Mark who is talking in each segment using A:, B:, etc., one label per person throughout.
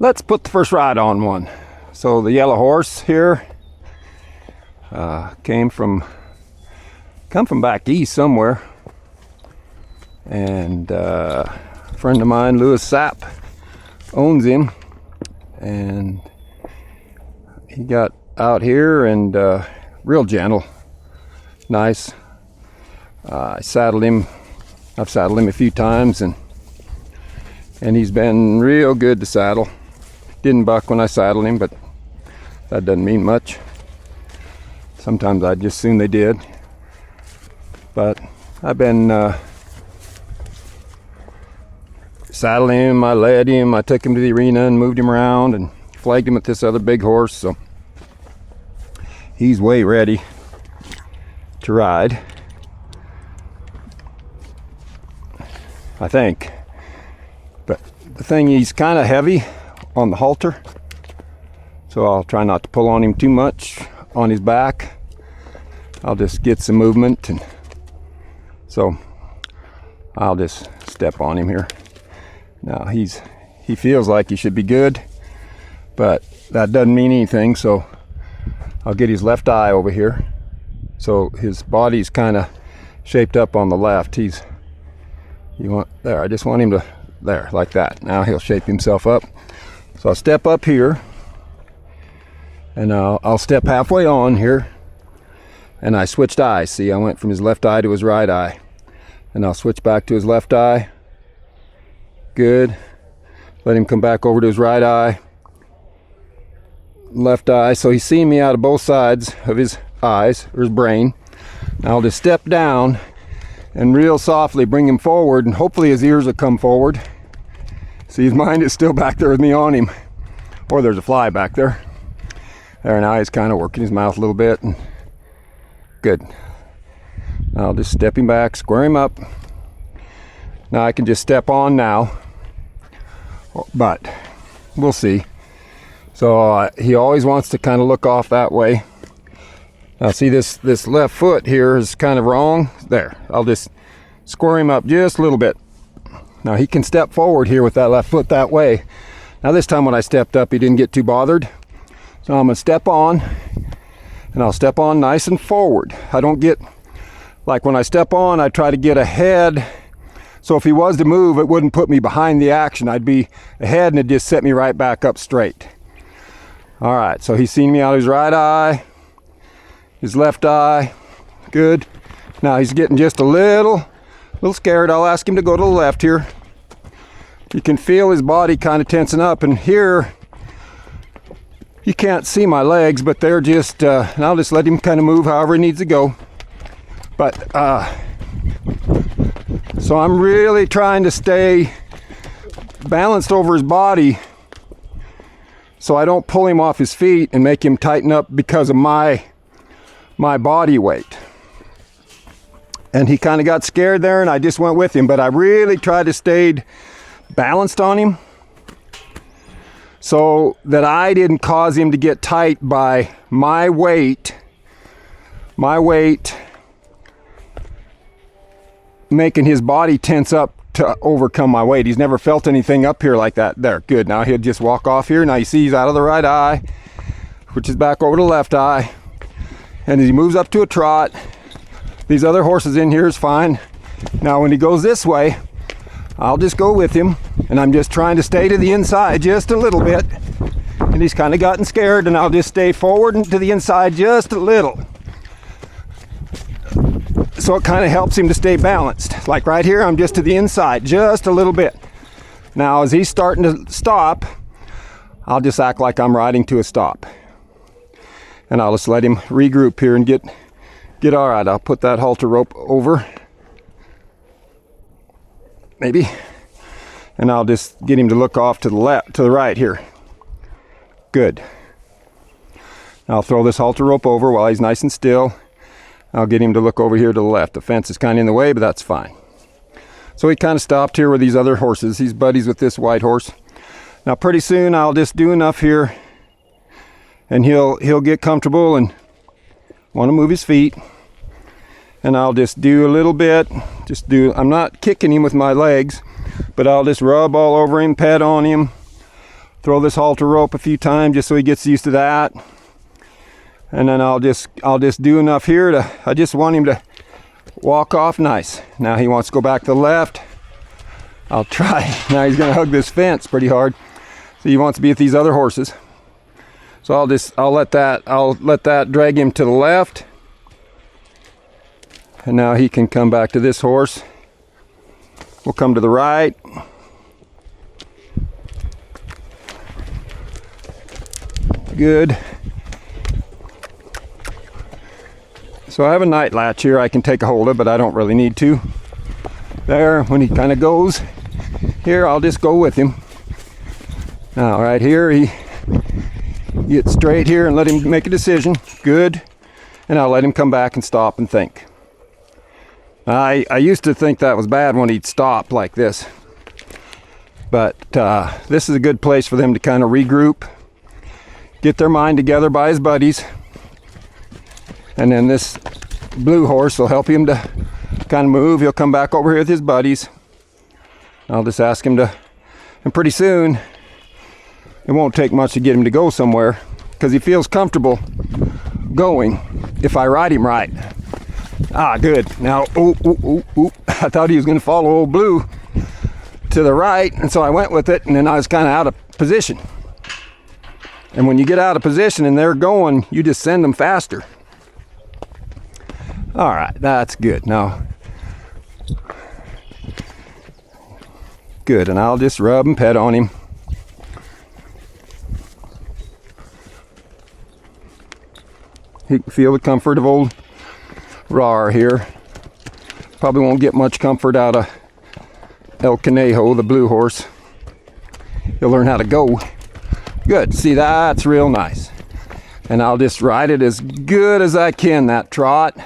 A: let's put the first ride on one. So the yellow horse here come from back east somewhere, and a friend of mine, Lewis Sapp, owns him, and he got out here and real gentle, nice. I've saddled him a few times, and he's been real good to saddle. Didn't buck when I saddled him, but that doesn't mean much. Sometimes I'd just assume they did. But I've been saddling him, I led him, I took him to the arena and moved him around and flagged him with this other big horse, so he's way ready to ride, I think. But the thing, he's kind of heavy on the halter, so I'll try not to pull on him too much on his back. I'll just get some movement, and so I'll just step on him here. Now he feels like he should be good, but that doesn't mean anything, so I'll get his left eye over here. So his body's kind of shaped up on the left. I just want him to, there, like that. Now he'll shape himself up. So I'll step up here, and I'll step halfway on here, and I switched eyes. See, I went from his left eye to his right eye, and I'll switch back to his left eye. Good. Let him come back over to his right eye, left eye. So he's seeing me out of both sides of his eyes, or his brain. Now I'll just step down and real softly bring him forward, and hopefully his ears will come forward. See, his mind is still back there with me on him, or there's a fly back there. There, now he's kind of working his mouth a little bit, and good. Now I'll just step him back, square him up. Now I can just step on now, but we'll see. So he always wants to kind of look off that way. Now see, this left foot here is kind of wrong. There, I'll just square him up just a little bit. Now he can step forward here with that left foot that way. Now this time when I stepped up, he didn't get too bothered. So I'm gonna step on, and I'll step on nice and forward. I don't get, like when I step on, I try to get ahead. So if he was to move, it wouldn't put me behind the action. I'd be ahead, and it'd just set me right back up straight. All right, so he's seen me out of his right eye, his left eye, good. Now he's getting just a little scared. I'll ask him to go to the left here. You can feel his body kind of tensing up, and here you can't see my legs, but they're just, and I'll just let him kind of move however he needs to go. But, so I'm really trying to stay balanced over his body so I don't pull him off his feet and make him tighten up because of my body weight. And he kind of got scared there, and I just went with him, but I really tried to stay balanced on him so that I didn't cause him to get tight by my weight making his body tense up to overcome my weight. He's never felt anything up here like that. There, good. Now he'll just walk off here. Now you see he's out of the right eye, which is back over the left eye. And as he moves up to a trot, these other horses in here is fine. Now when he goes this way, I'll just go with him, and I'm just trying to stay to the inside just a little bit. And he's kind of gotten scared, and I'll just stay forward and to the inside just a little. So it kind of helps him to stay balanced. Like right here, I'm just to the inside just a little bit. Now as he's starting to stop, I'll just act like I'm riding to a stop. And I'll just let him regroup here and get all right. I'll put that halter rope over, maybe, and I'll just get him to look off to the left, to the right here. Good. I'll throw this halter rope over while he's nice and still. I'll get him to look over here to the left. The fence is kind of in the way, but that's fine. So he kind of stopped here with these other horses. He's buddies with this white horse. Now pretty soon I'll just do enough here, and he'll get comfortable and want to move his feet. And I'll just do a little bit. I'm not kicking him with my legs, but I'll just rub all over him, pet on him. throw this halter rope a few times just so he gets used to that. And then I'll just do enough here to, I just want him to walk off nice. Now he wants to go back to the left. I'll try. Now he's gonna hug this fence pretty hard. So he wants to be with these other horses. So I'll let that drag him to the left. And now he can come back to this horse. We'll come to the right. Good. So I have a night latch here I can take a hold of, but I don't really need to. There, when he kind of goes here, I'll just go with him. Now right here, he gets straight here and let him make a decision. Good. And I'll let him come back and stop and think. I used to think that was bad when he'd stop like this. But this is a good place for them to kind of regroup, get their mind together by his buddies. And then this blue horse will help him to kind of move. He'll come back over here with his buddies. I'll just ask him to, and pretty soon, it won't take much to get him to go somewhere because he feels comfortable going if I ride him right. Ah, good. Now, I thought he was going to follow old blue to the right, and so I went with it, and then I was kind of out of position. And when you get out of position and they're going, you just send them faster. All right, that's good. Now, good, and I'll just rub and pet on him. He can feel the comfort of old Rar here. Probably won't get much comfort out of El Conejo, the blue horse. He'll learn how to go. Good, see, that's real nice. And I'll just ride it as good as I can, that trot.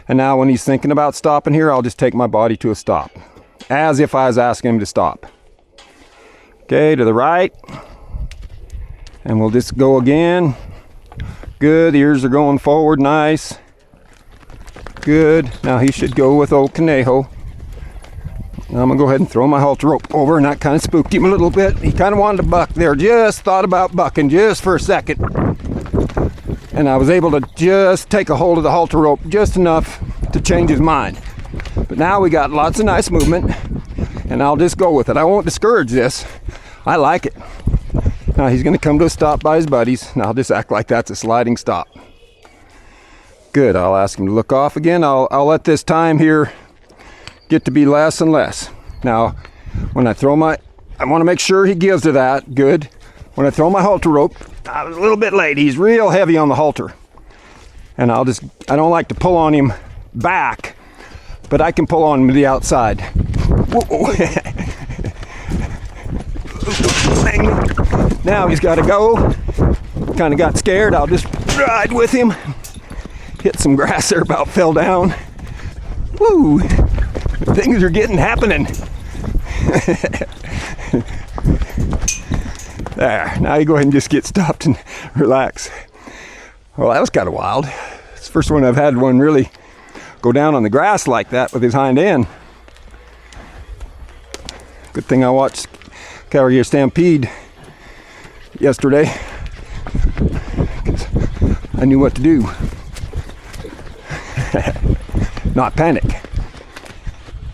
A: And now when he's thinking about stopping here, I'll just take my body to a stop, as if I was asking him to stop. Okay, to the right. And we'll just go again. Good, ears are going forward, nice. Good, now he should go with old Conejo. Now I'm gonna go ahead and throw my halter rope over, and that kind of spooked him a little bit. He kind of wanted to buck there, just thought about bucking just for a second. And I was able to just take a hold of the halter rope just enough to change his mind. But now we got lots of nice movement, and I'll just go with it. I won't discourage this. I like it. Now he's gonna come to a stop by his buddies, and I'll just act like that's a sliding stop. Good, I'll ask him to look off again. I'll let this time here get to be less and less. Now, when I throw I wanna make sure he gives to that. Good. When I throw my halter rope, I was a little bit late. He's real heavy on the halter. And I don't like to pull on him back, but I can pull on him to the outside. Now he's got to go. Kind of got scared. I'll just ride with him. Hit some grass there, about fell down. Woo! Things are happening. There, now you go ahead and just get stopped and relax. Well, that was kind of wild. It's the first one I've had one really go down on the grass like that with his hind end. Good thing I watched Calgary Stampede yesterday, because I knew what to do. Not panic.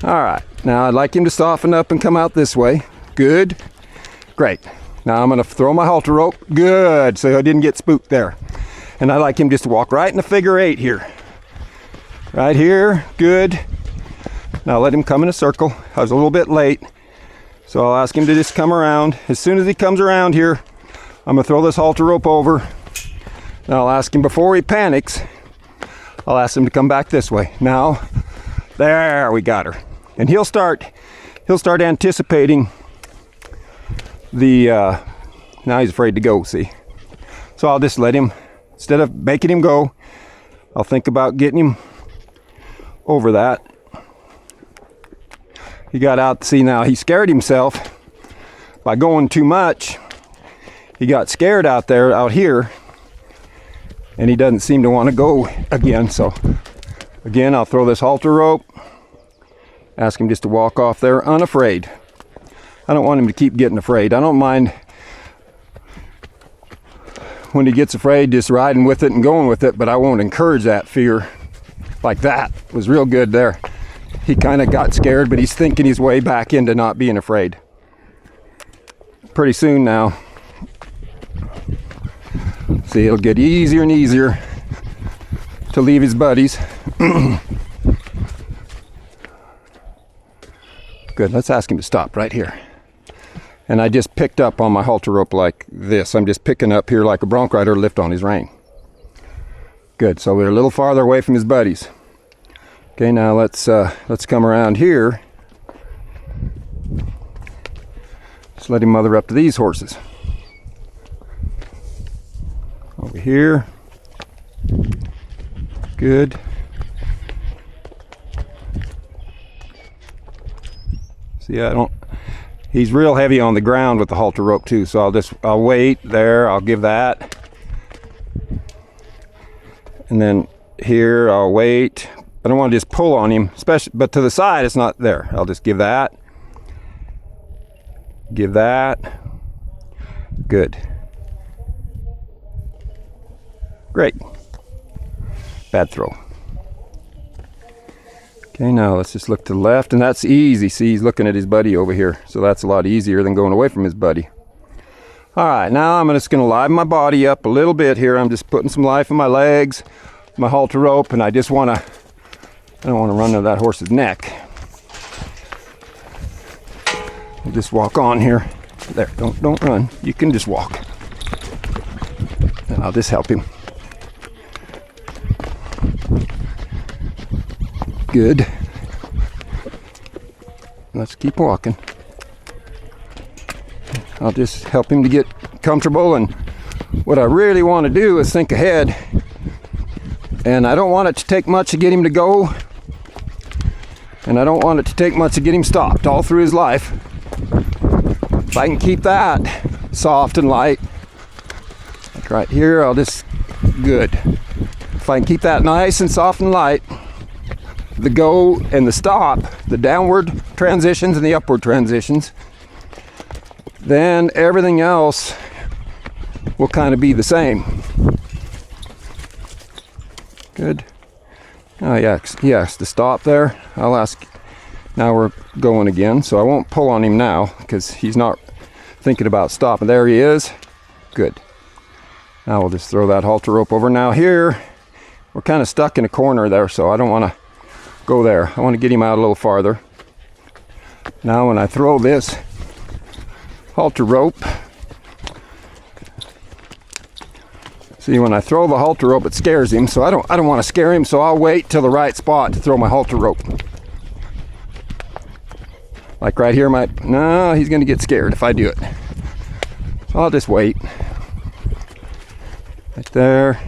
A: All right, now I'd like him to soften up and come out this way. Good, great. Now I'm gonna throw my halter rope. Good, so I didn't get spooked there. And I like him just to walk right in the figure 8 here. Right here, good. Now let him come in a circle. I was a little bit late, so I'll ask him to just come around. As soon as he comes around here, I'm gonna throw this halter rope over. Now I'll ask him, before he panics, I'll ask him to come back this way. Now, there, we got her. And he'll start anticipating the, now he's afraid to go, see? So I'll just let him, instead of making him go, I'll think about getting him over that. He got out, see, now he scared himself by going too much. He got scared out here, and he doesn't seem to want to go again. So again, I'll throw this halter rope, ask him just to walk off there unafraid. I don't want him to keep getting afraid. I don't mind when he gets afraid, just riding with it and going with it, but I won't encourage that fear like that. It was real good there. He kind of got scared, but he's thinking his way back into not being afraid. Pretty soon now, see, it'll get easier and easier to leave his buddies. Good, let's ask him to stop right here. And I just picked up on my halter rope like this. I'm just picking up here like a bronc rider lift on his rein. Good, so we're a little farther away from his buddies. Okay, now let's come around here. Just let him mother up to these horses. Over here. Good. See, he's real heavy on the ground with the halter rope too, so I'll wait there, I'll give that. And then here, I'll wait. I don't want to just pull on him, but to the side, it's not there. I'll just give that. Give that. Good. Great. Bad throw. Okay, now let's just look to the left, and that's easy. See, he's looking at his buddy over here, so that's a lot easier than going away from his buddy. All right, now I'm just going to liven my body up a little bit here. I'm just putting some life in my legs, my halter rope, and I don't want to run into that horse's neck. I'll just walk on here. There, don't run. You can just walk. And I'll just help him. Good. Let's keep walking. I'll just help him to get comfortable, and what I really want to do is think ahead, and I don't want it to take much to get him to go, and I don't want it to take much to get him stopped all through his life. If I can keep that soft and light, like right here, good. If I can keep that nice and soft and light, the go and the stop, the downward transitions and the upward transitions, then everything else will kind of be the same. Good. Oh yeah, he has to stop there. I'll ask. Now we're going again, so I won't pull on him now because he's not thinking about stopping. There he is. Good. Now we'll just throw that halter rope over. Now here, we're kind of stuck in a corner there, so I don't want to go there. I want to get him out a little farther. Now when I throw this halter rope, see, when I throw the halter rope, it scares him, so I don't want to scare him, so I'll wait till the right spot to throw my halter rope. Like right here, no, he's going to get scared if I do it. So I'll just wait. Right there.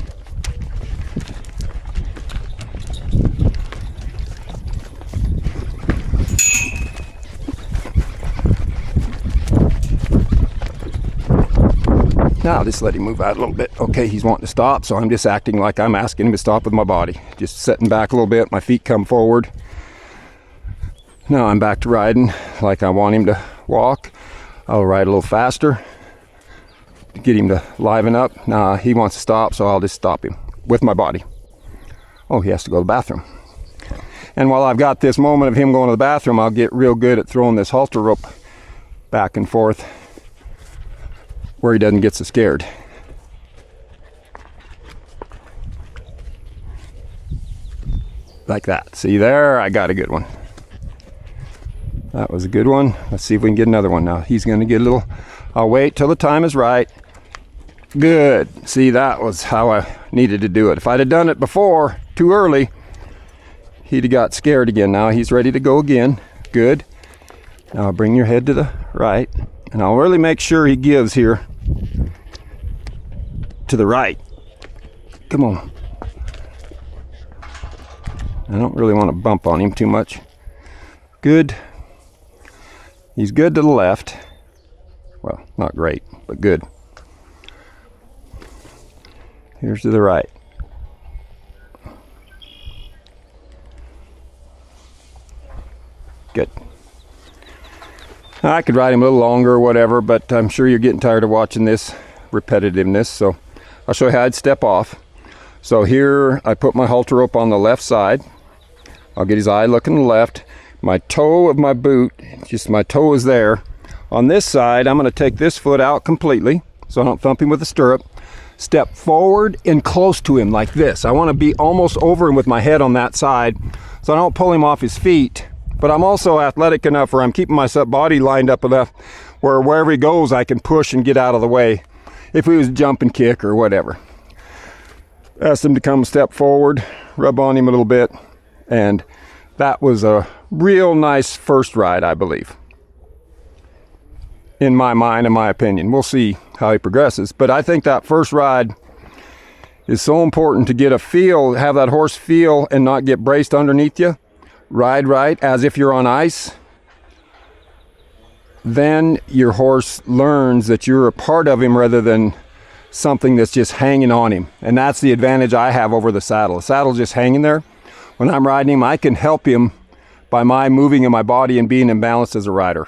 A: Now I'll just let him move out a little bit. Okay, he's wanting to stop, so I'm just acting like I'm asking him to stop with my body. Just setting back a little bit, my feet come forward. Now I'm back to riding like I want him to walk. I'll ride a little faster to get him to liven up. Now he wants to stop, so I'll just stop him with my body. Oh, he has to go to the bathroom. And while I've got this moment of him going to the bathroom, I'll get real good at throwing this halter rope back and forth where he doesn't get so scared. Like that. See there? I got a good one. That was a good one. Let's see if we can get another one now. He's going to get a little... I'll wait till the time is right. Good. See, that was how I needed to do it. If I'd have done it before, too early, he'd have got scared again. Now he's ready to go again. Good. Now bring your head to the right. And I'll really make sure he gives here to the right. Come on. I don't really want to bump on him too much. Good. He's good to the left. Well, not great, but good. Here's to the right. Good. I could ride him a little longer or whatever, but I'm sure you're getting tired of watching this repetitiveness, so I'll show you how I'd step off. So here I put my halter rope on the left side. I'll get his eye looking to the left. My toe of my boot, just my toe is there. On this side, I'm going to take this foot out completely so I don't thump him with the stirrup. Step forward and close to him like this. I want to be almost over him with my head on that side so I don't pull him off his feet. But I'm also athletic enough where I'm keeping my body lined up enough where wherever he goes I can push and get out of the way if he was jump and kick or whatever. Asked him to come a step forward, rub on him a little bit, and that was a real nice first ride, I believe. In my mind, in my opinion. We'll see how he progresses. But I think that first ride is so important to get a feel, have that horse feel and not get braced underneath you. Ride right as if you're on ice. Then your horse learns that you're a part of him rather than something that's just hanging on him. And that's the advantage I have over the saddle. The saddle's just hanging there. When I'm riding him, I can help him by my moving in my body and being imbalanced as a rider.